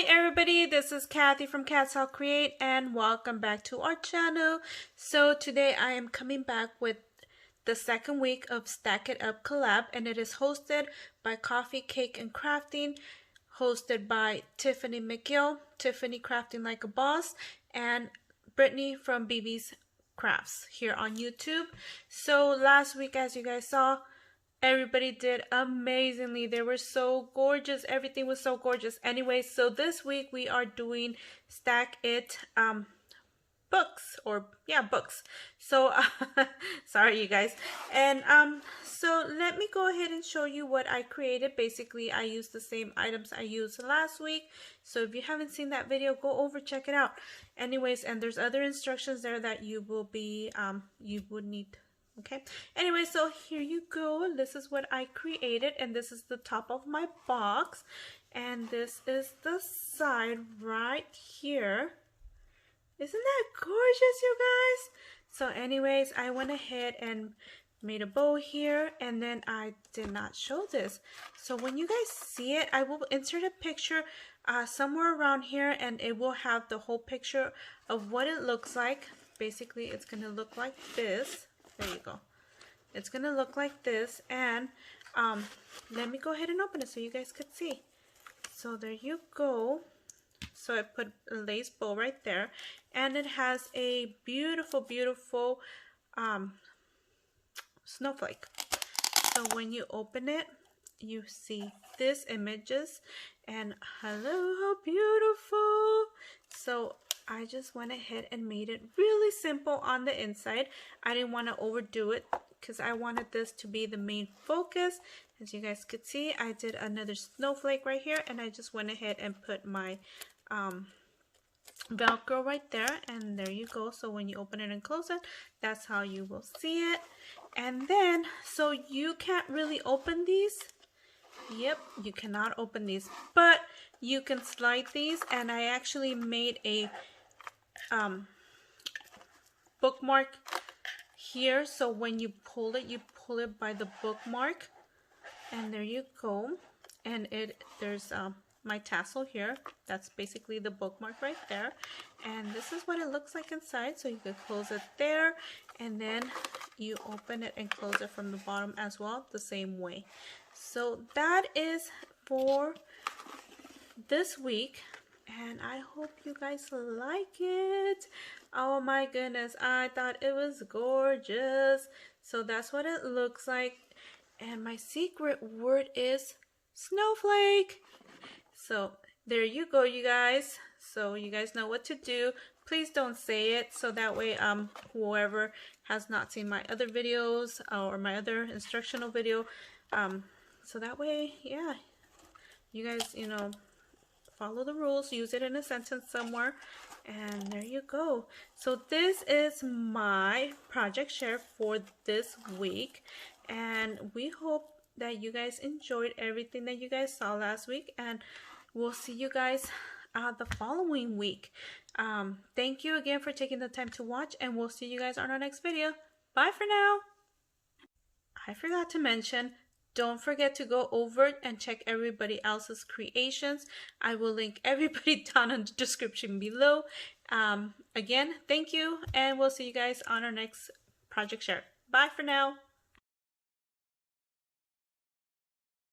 Hi everybody, this is Kathy from Cats I'll Create and welcome back to our channel. So today I am coming back with the second week of Stack It Up Collab, and it is hosted by Coffee, Cake, and Crafting, hosted by Tiffany McGill, Tiffany Crafting Like a Boss, and Brittanee from BBz Kraftz here on YouTube. So last week, as you guys saw, everybody did amazingly. They were so gorgeous. Everything was so gorgeous. Anyway, so this week we are doing Stack It books, or yeah, books. So sorry you guys. And so let me go ahead and show you what I created. Basically, I used the same items I used last week. So if you haven't seen that video, go over, check it out. Anyways, and there's other instructions there that you will be you would need. Okay, anyway, so here you go. This is what I created, and this is the top of my box, and this is the side right here. Isn't that gorgeous, you guys? So anyways, I went ahead and made a bow here, and then I did not show this. So when you guys see it, I will insert a picture somewhere around here, and it will have the whole picture of what it looks like. Basically, it's gonna look like this. There you go. It's gonna look like this, and let me go ahead and open it so you guys could see. So there you go. So I put a lace bow right there, and it has a beautiful, beautiful snowflake. So when you open it, you see this images, and hello, how beautiful. So I just went ahead and made it really simple on the inside. I didn't want to overdo it because I wanted this to be the main focus. As you guys could see, I did another snowflake right here, and I just went ahead and put my Velcro right there, and there you go. So when you open it and close it, that's how you will see it. And then, so you can't really open these. Yep, you cannot open these, but you can slide these, and I actually made a bookmark here, so when you pull it by the bookmark, and there you go. And there's my tassel here. That's basically the bookmark right there, and this is what it looks like inside. So you could close it there, and then you open it and close it from the bottom as well, the same way. So that is for this week, and I hope you guys like it. Oh my goodness, I thought it was gorgeous. So that's what it looks like, and my secret word is snowflake. So there you go, you guys. So you guys know what to do. Please don't say it, so that way whoever has not seen my other videos or my other instructional video, so that way, yeah, you guys, you know, follow the rules, use it in a sentence somewhere, and there you go. So this is my project share for this week, and we hope that you guys enjoyed everything that you guys saw last week, and we'll see you guys the following week. Thank you again for taking the time to watch, and we'll see you guys on our next video. Bye for now. I forgot to mention, don't forget to go over and check everybody else's creations. I will link everybody down in the description below. Again, thank you, and we'll see you guys on our next project share. Bye for now.